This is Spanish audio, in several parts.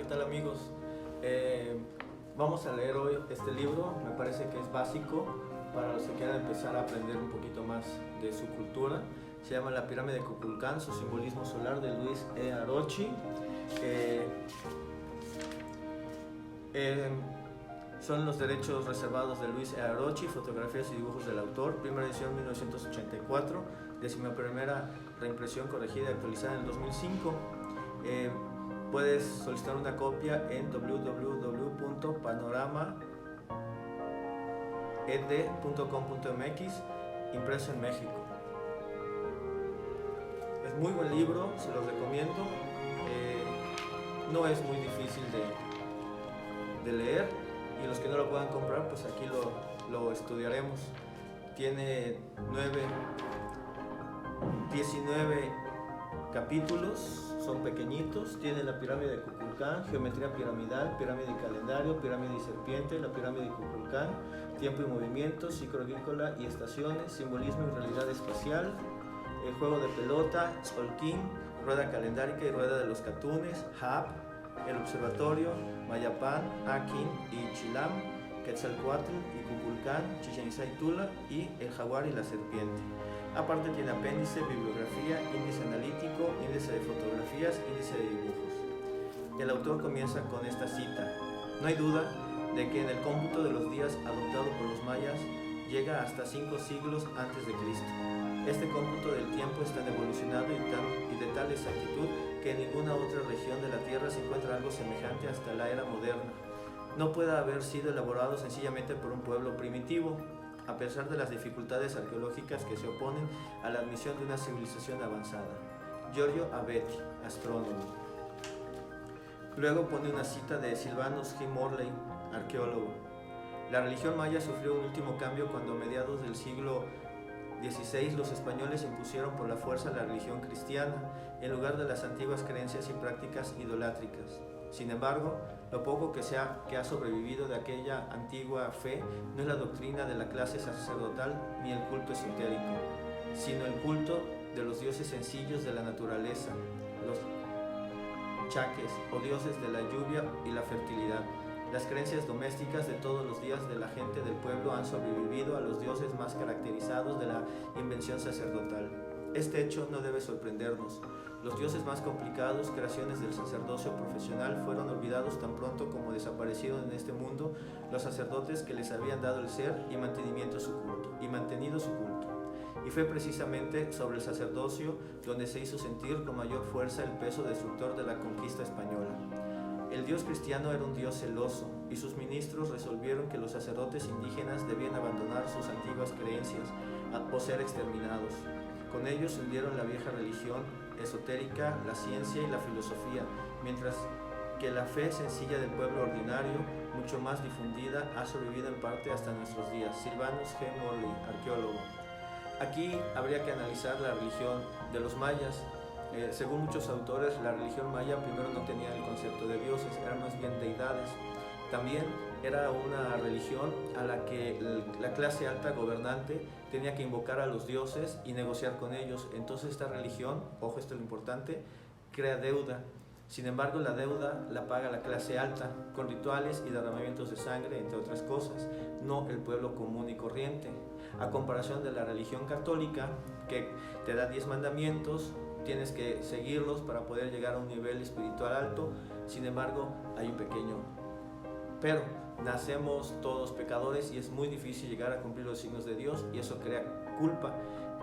¿qué tal amigos? Vamos a leer hoy este libro, me parece que es básico para los que quieran empezar a aprender un poquito más de su cultura. Se llama La pirámide de Kukulcán, su simbolismo solar, de Luis E. Arochi. Son los derechos reservados de Luis E. Arochi, fotografías y dibujos del autor, primera edición 1984, 11ª reimpresión corregida y actualizada en el 2005. Puedes solicitar una copia en www.panoramaed.com.mx, impreso en México. Es muy buen libro, se los recomiendo. No es muy difícil de leer, y los que no lo puedan comprar, pues aquí lo estudiaremos. Tiene 19 capítulos, son pequeñitos. Tiene la pirámide de Kukulcán, geometría piramidal, pirámide y calendario, pirámide y serpiente, la pirámide de Kukulcán, tiempo y movimiento, ciclo agrícola y estaciones, simbolismo y realidad espacial, el juego de pelota, Tzolk'in, rueda calendárica y rueda de los catunes, Hab, el observatorio, Mayapán, Akin y Chilam, Quetzalcoatl y Kukulcán, Chichén Itzá y Tula, y el jaguar y la serpiente. Aparte tiene apéndice, bibliografía, índice analítico, índice de fotografías, índice de dibujos. El autor comienza con esta cita: no hay duda de que en el cómputo de los días adoptado por los mayas llega hasta 5 siglos antes de Cristo. Este cómputo del tiempo es tan evolucionado y de tal exactitud que en ninguna otra región de la Tierra se encuentra algo semejante hasta la era moderna. No puede haber sido elaborado sencillamente por un pueblo primitivo, a pesar de las dificultades arqueológicas que se oponen a la admisión de una civilización avanzada. Giorgio Abetti, astrónomo. Luego pone una cita de Sylvanus G. Morley, arqueólogo. La religión maya sufrió un último cambio cuando a mediados del siglo XVI los españoles impusieron por la fuerza la religión cristiana, en lugar de las antiguas creencias y prácticas idolátricas. Sin embargo, lo poco que ha sobrevivido de aquella antigua fe no es la doctrina de la clase sacerdotal ni el culto esotérico, sino el culto de los dioses sencillos de la naturaleza, los chaques o dioses de la lluvia y la fertilidad. Las creencias domésticas de todos los días de la gente del pueblo han sobrevivido a los dioses más caracterizados de la invención sacerdotal. Este hecho no debe sorprendernos. Los dioses más complicados, creaciones del sacerdocio profesional, fueron olvidados tan pronto como desaparecieron en este mundo los sacerdotes que les habían dado el ser y mantenido su culto. Y fue precisamente sobre el sacerdocio donde se hizo sentir con mayor fuerza el peso destructor de la conquista española. El dios cristiano era un dios celoso, y sus ministros resolvieron que los sacerdotes indígenas debían abandonar sus antiguas creencias o ser exterminados. Con ellos hundieron la vieja religión esotérica, la ciencia y la filosofía, mientras que la fe sencilla del pueblo ordinario, mucho más difundida, ha sobrevivido en parte hasta nuestros días. Sylvanus G. Morley, arqueólogo. Aquí habría que analizar la religión de los mayas. Según muchos autores, la religión maya primero no tenía el concepto de dioses, eran más bien deidades. También era una religión a la que la clase alta gobernante tenía que invocar a los dioses y negociar con ellos. Entonces esta religión, ojo, esto es lo importante, crea deuda. Sin embargo, la deuda la paga la clase alta, con rituales y derramamientos de sangre, entre otras cosas, no el pueblo común y corriente. A comparación de la religión católica, que te da 10 mandamientos, tienes que seguirlos para poder llegar a un nivel espiritual alto. Sin embargo, hay un pequeño pero: nacemos todos pecadores y es muy difícil llegar a cumplir los signos de Dios, y eso crea culpa.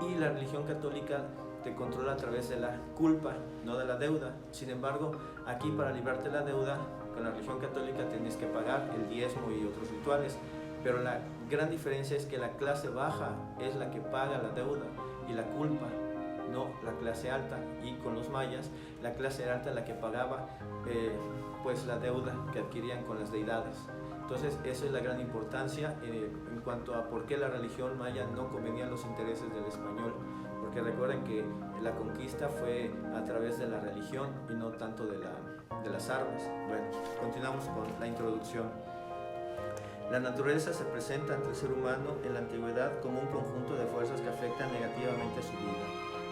Y la religión católica te controla a través de la culpa, no de la deuda. Sin embargo, aquí, para librarte de la deuda, con la religión católica tienes que pagar el diezmo y otros rituales. Pero la gran diferencia es que la clase baja es la que paga la deuda y la culpa, no la clase alta. Y con los mayas, la clase alta la que pagaba pues la deuda que adquirían con las deidades. Entonces esa es la gran importancia en cuanto a por qué la religión maya no convenía a los intereses del español, porque recuerden que la conquista fue a través de la religión y no tanto de las armas. Bueno, continuamos con la introducción. La naturaleza se presenta ante el ser humano en la antigüedad como un conjunto de fuerzas que afectan negativamente a su vida.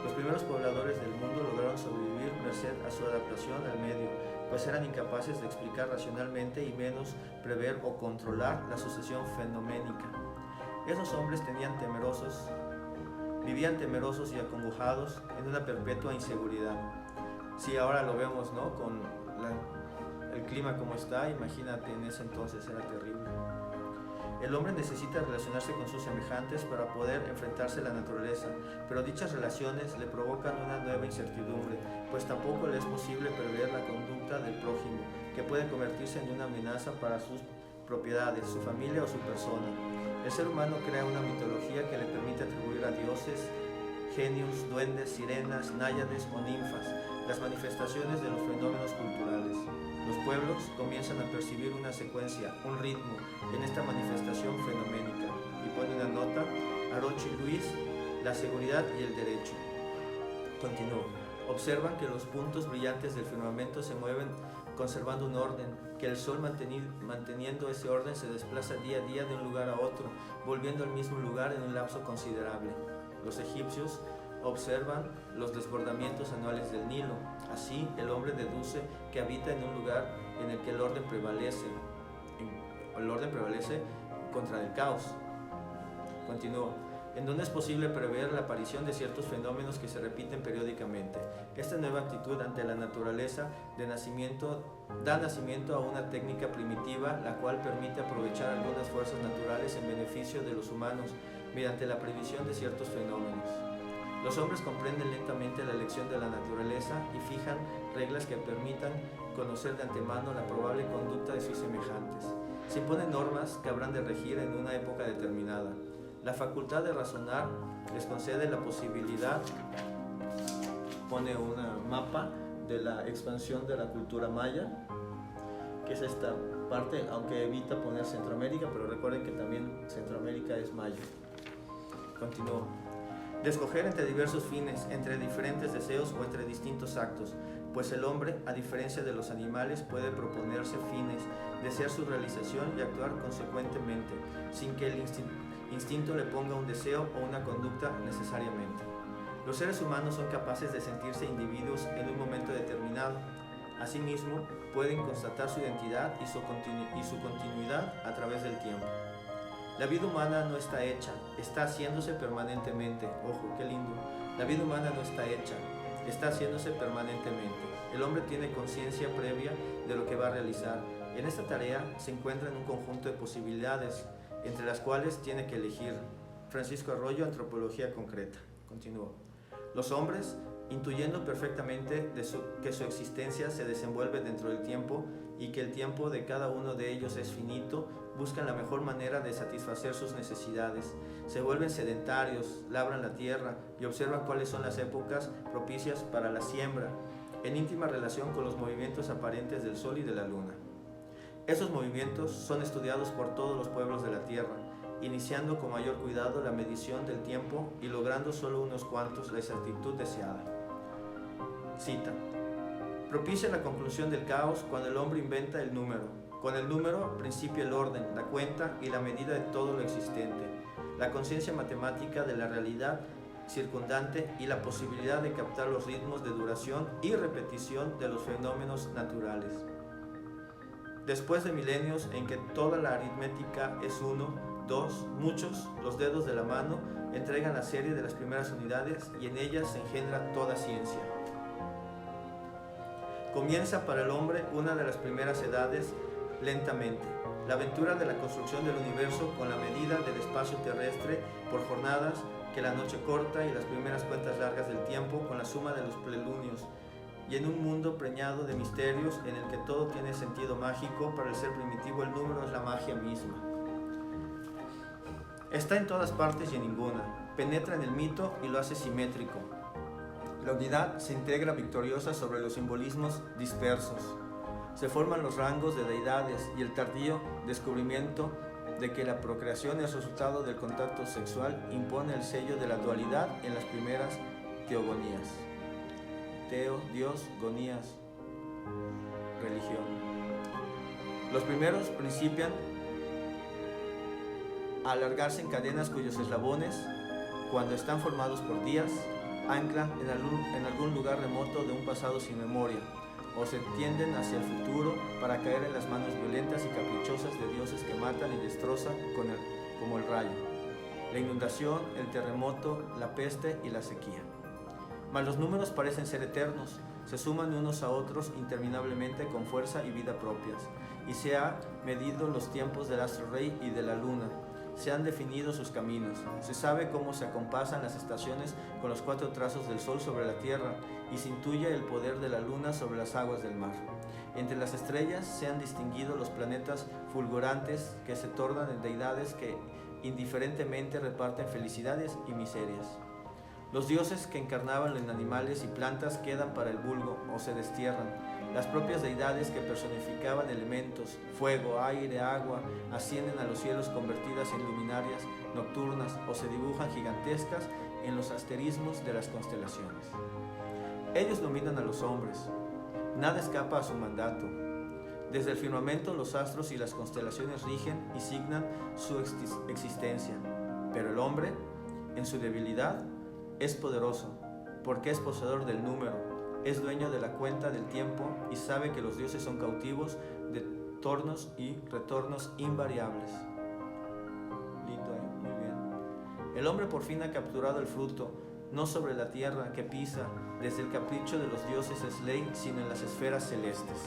Los primeros pobladores del mundo lograron sobrevivir merced a su adaptación al medio, pues eran incapaces de explicar racionalmente y menos prever o controlar la sucesión fenoménica. Esos hombres vivían temerosos y acongojados en una perpetua inseguridad. Si ahora lo vemos, ¿no?, con el clima como está, imagínate, en ese entonces era terrible. El hombre necesita relacionarse con sus semejantes para poder enfrentarse a la naturaleza, pero dichas relaciones le provocan una nueva incertidumbre, pues tampoco le es posible prever la conducta del prójimo, que puede convertirse en una amenaza para sus propiedades, su familia o su persona. El ser humano crea una mitología que le permite atribuir a dioses, genios, duendes, sirenas, náyades o ninfas las manifestaciones de los fenómenos culturales. Los pueblos comienzan a percibir una secuencia, un ritmo en esta manifestación fenoménica. Y pone una nota, Arochi Luis, la seguridad y el derecho. Continúo. Observan que los puntos brillantes del firmamento se mueven conservando un orden, que el sol manteniendo ese orden se desplaza día a día de un lugar a otro, volviendo al mismo lugar en un lapso considerable. Los egipcios observan los desbordamientos anuales del Nilo. Así, el hombre deduce que habita en un lugar en el que el orden prevalece contra el caos. Continúo. En donde es posible prever la aparición de ciertos fenómenos que se repiten periódicamente. Esta nueva actitud ante la naturaleza da nacimiento a una técnica primitiva, la cual permite aprovechar algunas fuerzas naturales en beneficio de los humanos mediante la previsión de ciertos fenómenos. Los hombres comprenden lentamente la elección de la naturaleza y fijan reglas que permitan conocer de antemano la probable conducta de sus semejantes. Se imponen normas que habrán de regir en una época determinada. La facultad de razonar les concede la posibilidad, pone un mapa de la expansión de la cultura maya, que es esta parte, aunque evita poner Centroamérica, pero recuerden que también Centroamérica es maya. Continúo. De escoger entre diversos fines, entre diferentes deseos o entre distintos actos, pues el hombre, a diferencia de los animales, puede proponerse fines, desear su realización y actuar consecuentemente, sin que el instinto le ponga un deseo o una conducta necesariamente. Los seres humanos son capaces de sentirse individuos en un momento determinado. Asimismo, pueden constatar su identidad y su continuidad a través del tiempo. La vida humana no está hecha, está haciéndose permanentemente. Ojo, qué lindo. La vida humana no está hecha, está haciéndose permanentemente. El hombre tiene conciencia previa de lo que va a realizar. En esta tarea se encuentra en un conjunto de posibilidades, entre las cuales tiene que elegir. Francisco Arroyo, Antropología Concreta. Continúo. Los hombres, intuyendo perfectamente que su existencia se desenvuelve dentro del tiempo y que el tiempo de cada uno de ellos es finito, buscan la mejor manera de satisfacer sus necesidades. Se vuelven sedentarios, labran la tierra y observan cuáles son las épocas propicias para la siembra, en íntima relación con los movimientos aparentes del sol y de la luna. Esos movimientos son estudiados por todos los pueblos de la tierra, iniciando con mayor cuidado la medición del tiempo y logrando solo unos cuantos la exactitud deseada. Cita. Propicia la conclusión del caos cuando el hombre inventa el número. Con el número principia el orden, la cuenta y la medida de todo lo existente, la conciencia matemática de la realidad circundante y la posibilidad de captar los ritmos de duración y repetición de los fenómenos naturales. Después de milenios en que toda la aritmética es uno, dos, muchos, los dedos de la mano entregan la serie de las primeras unidades y en ellas se engendra toda ciencia. Comienza para el hombre una de las primeras edades lentamente, la aventura de la construcción del universo con la medida del espacio terrestre por jornadas que la noche corta y las primeras cuentas largas del tiempo con la suma de los plenilunios, y en un mundo preñado de misterios en el que todo tiene sentido mágico. Para el ser primitivo el número es la magia misma. Está en todas partes y en ninguna, penetra en el mito y lo hace simétrico. La unidad se integra victoriosa sobre los simbolismos dispersos. Se forman los rangos de deidades y el tardío descubrimiento de que la procreación es resultado del contacto sexual impone el sello de la dualidad en las primeras teogonías. Teo, Dios, gonías, religión. Los primeros principian a alargarse en cadenas cuyos eslabones, cuando están formados por días, anclan en algún lugar remoto de un pasado sin memoria, o se tienden hacia el futuro para caer en las manos violentas y caprichosas de dioses que matan y destrozan como el rayo, la inundación, el terremoto, la peste y la sequía. Mas los números parecen ser eternos, se suman unos a otros interminablemente con fuerza y vida propias, y se ha medido los tiempos del astro rey y de la luna, se han definido sus caminos, se sabe cómo se acompasan las estaciones con los 4 trazos del sol sobre la tierra, y se intuye el poder de la luna sobre las aguas del mar. Entre las estrellas se han distinguido los planetas fulgurantes que se tornan en deidades que indiferentemente reparten felicidades y miserias. Los dioses que encarnaban en animales y plantas quedan para el vulgo o se destierran. Las propias deidades que personificaban elementos, fuego, aire, agua, ascienden a los cielos convertidas en luminarias nocturnas o se dibujan gigantescas en los asterismos de las constelaciones. Ellos dominan a los hombres. Nada escapa a su mandato. Desde el firmamento los astros y las constelaciones rigen y signan su existencia. Pero el hombre, en su debilidad, es poderoso, porque es poseedor del número, es dueño de la cuenta del tiempo y sabe que los dioses son cautivos de tornos y retornos invariables. Lindo, muy bien. El hombre por fin ha capturado el fruto, no sobre la tierra que pisa, desde el capricho de los dioses es ley, sino en las esferas celestes.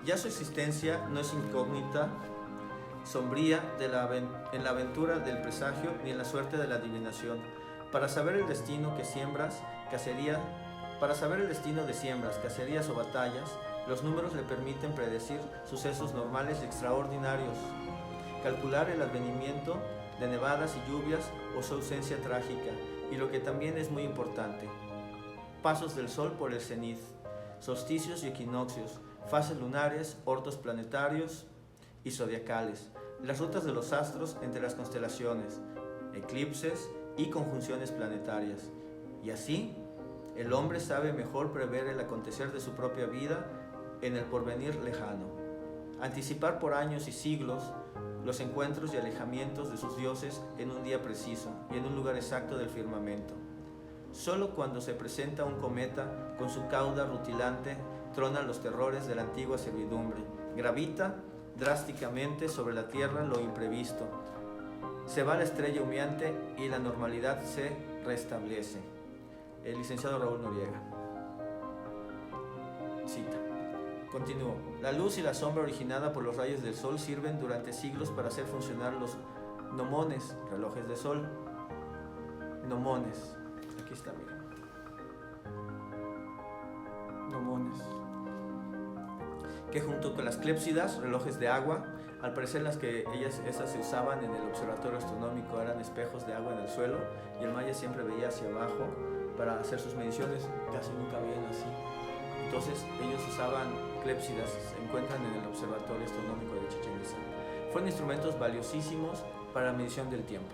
Ya su existencia no es incógnita, sombría en la aventura del presagio ni en la suerte de la adivinación. Para saber el destino de siembras, cacerías o batallas, los números le permiten predecir sucesos normales y extraordinarios, calcular el advenimiento de nevadas y lluvias o su ausencia trágica, y lo que también es muy importante, pasos del sol por el cenit, solsticios y equinoccios, fases lunares, ortos planetarios y zodiacales, las rutas de los astros entre las constelaciones, eclipses y conjunciones planetarias. Y así, el hombre sabe mejor prever el acontecer de su propia vida en el porvenir lejano, anticipar por años y siglos los encuentros y alejamientos de sus dioses en un día preciso y en un lugar exacto del firmamento. Solo cuando se presenta un cometa con su cauda rutilante tronan los terrores de la antigua servidumbre, gravita drásticamente sobre la tierra lo imprevisto, se va la estrella humeante y la normalidad se restablece. El licenciado Raúl Noriega. Cita. Continúo. La luz y la sombra originada por los rayos del sol sirven durante siglos para hacer funcionar los gnomones, relojes de sol. Gnomones. Aquí está, mira. Gnomones. Que junto con las clépsidas, relojes de agua, al parecer esas se usaban en el observatorio astronómico, eran espejos de agua en el suelo y el maya siempre veía hacia abajo para hacer sus mediciones, casi nunca veían así. Entonces ellos usaban clépsidas, se encuentran en el observatorio astronómico de Chichén Itzá. Fueron instrumentos valiosísimos para la medición del tiempo.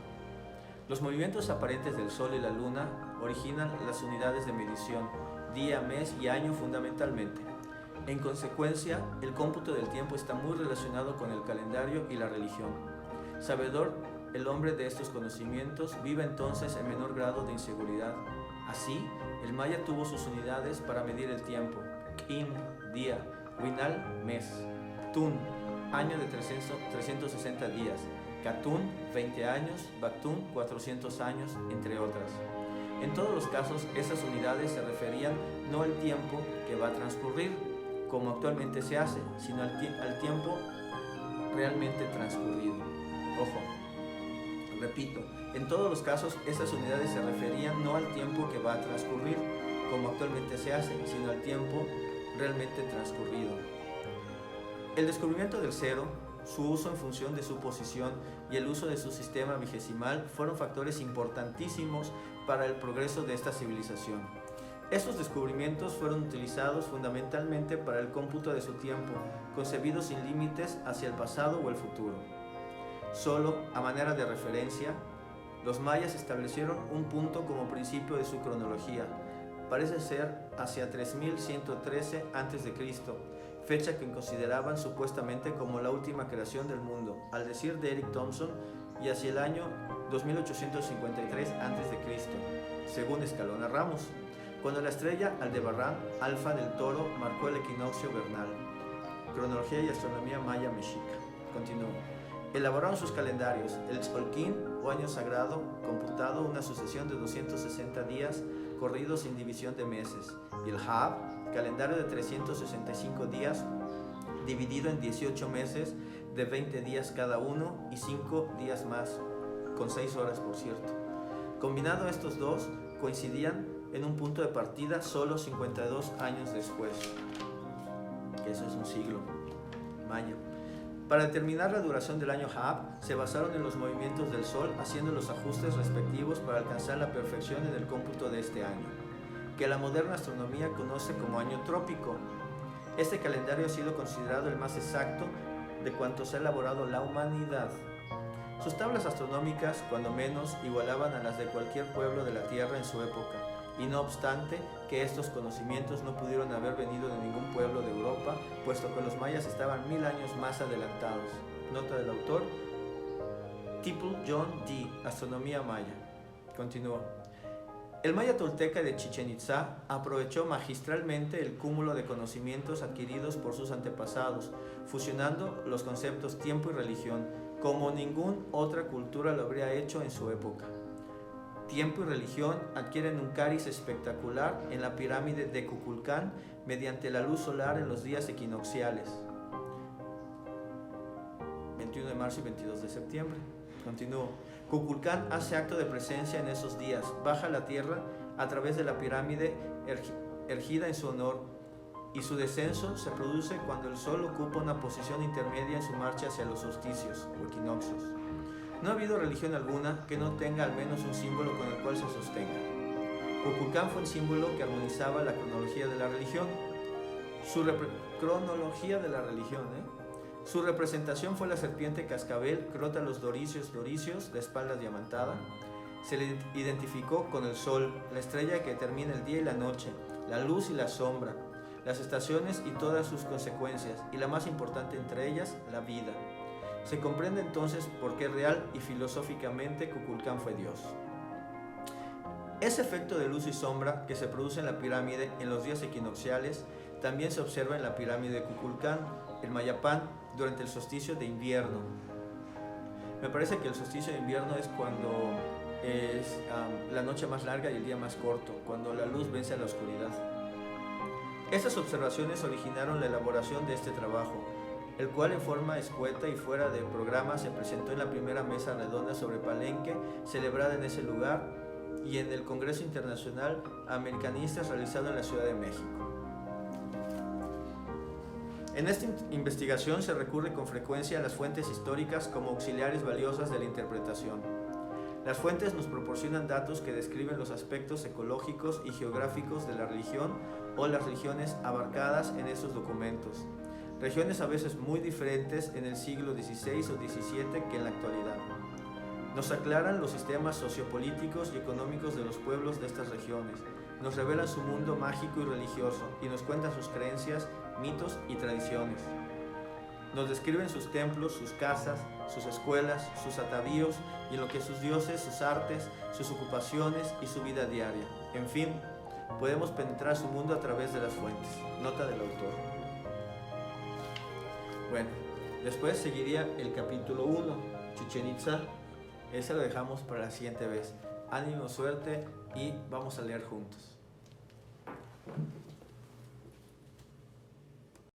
Los movimientos aparentes del sol y la luna originan las unidades de medición, día, mes y año fundamentalmente. En consecuencia, el cómputo del tiempo está muy relacionado con el calendario y la religión. Sabedor el hombre de estos conocimientos, vive entonces en menor grado de inseguridad. Así, el maya tuvo sus unidades para medir el tiempo: K'in, día; Winal, mes; Tun, año de 360 días; Katun, 20 años; Baktun, 400 años, entre otras. En todos los casos, esas unidades se referían no al tiempo que va a transcurrir, como actualmente se hace, sino al tiempo realmente transcurrido. Ojo, repito, en todos los casos esas unidades se referían no al tiempo que va a transcurrir, como actualmente se hace, sino al tiempo realmente transcurrido. El descubrimiento del cero, su uso en función de su posición y el uso de su sistema vigesimal fueron factores importantísimos para el progreso de esta civilización. Estos descubrimientos fueron utilizados fundamentalmente para el cómputo de su tiempo, concebido sin límites hacia el pasado o el futuro. Solo, a manera de referencia, los mayas establecieron un punto como principio de su cronología. Parece ser hacia 3113 a.C., fecha que consideraban supuestamente como la última creación del mundo. Al decir de Eric Thompson, y hacia el año 2853 a.C., según Escalona Ramos, cuando la estrella Aldebarán, alfa del Toro, marcó el equinoccio vernal. Cronología y astronomía maya mexica. Continuó. Elaboraron sus calendarios, el Tzolk'in, o año sagrado, computado una sucesión de 260 días corridos sin división de meses, y el Hab, calendario de 365 días, dividido en 18 meses de 20 días cada uno y 5 días más, con 6 horas por cierto. Combinado estos dos, coincidían en un punto de partida solo 52 años después, que eso es un siglo maya. Para determinar la duración del año Hab, se basaron en los movimientos del Sol, haciendo los ajustes respectivos para alcanzar la perfección en el cómputo de este año, que la moderna astronomía conoce como año trópico. Este calendario ha sido considerado el más exacto de cuantos ha elaborado la humanidad. Sus tablas astronómicas, cuando menos, igualaban a las de cualquier pueblo de la Tierra en su época, y no obstante que estos conocimientos no pudieron haber venido de ningún pueblo de Europa, puesto que los mayas estaban 1000 años más adelantados. Nota del autor, Tipple John D., Astronomía Maya. Continúa. El maya tolteca de Chichén Itzá aprovechó magistralmente el cúmulo de conocimientos adquiridos por sus antepasados, fusionando los conceptos tiempo y religión, como ninguna otra cultura lo habría hecho en su época. Tiempo y religión adquieren un cariz espectacular en la pirámide de Kukulcán mediante la luz solar en los días equinocciales, 21 de marzo y 22 de septiembre. Continúo. Kukulcán hace acto de presencia en esos días, baja a la tierra a través de la pirámide erigida en su honor, y su descenso se produce cuando el sol ocupa una posición intermedia en su marcha hacia los solsticios o equinoccios. No ha habido religión alguna que no tenga al menos un símbolo con el cual se sostenga. Kukulcán fue un símbolo que armonizaba la cronología de la religión. Su representación fue la serpiente cascabel, crótalos doricios, de espalda diamantada. Se le identificó con el sol, la estrella que determina el día y la noche, la luz y la sombra, las estaciones y todas sus consecuencias, y la más importante entre ellas, la vida. Se comprende entonces por qué real y filosóficamente Kukulcán fue Dios. Ese efecto de luz y sombra que se produce en la pirámide en los días equinocciales también se observa en la pirámide de Kukulcán, el Mayapán, durante el solsticio de invierno. Me parece que el solsticio de invierno es cuando es la noche más larga y el día más corto, cuando la luz vence a la oscuridad. Estas observaciones originaron la elaboración de este trabajo, el cual en forma escueta y fuera de programa se presentó en la primera mesa redonda sobre Palenque, celebrada en ese lugar, y en el Congreso Internacional Americanistas realizado en la Ciudad de México. En esta investigación se recurre con frecuencia a las fuentes históricas como auxiliares valiosas de la interpretación. Las fuentes nos proporcionan datos que describen los aspectos ecológicos y geográficos de la religión o las religiones abarcadas en esos documentos. Regiones a veces muy diferentes en el siglo XVI o XVII que en la actualidad. Nos aclaran los sistemas sociopolíticos y económicos de los pueblos de estas regiones, nos revelan su mundo mágico y religioso y nos cuentan sus creencias, mitos y tradiciones. Nos describen sus templos, sus casas, sus escuelas, sus atavíos y lo que sus dioses, sus artes, sus ocupaciones y su vida diaria. En fin, podemos penetrar su mundo a través de las fuentes. Nota del autor. Bueno, después seguiría el capítulo 1, Chichén Itzá. Ese lo dejamos para la siguiente vez. Ánimo, suerte y vamos a leer juntos.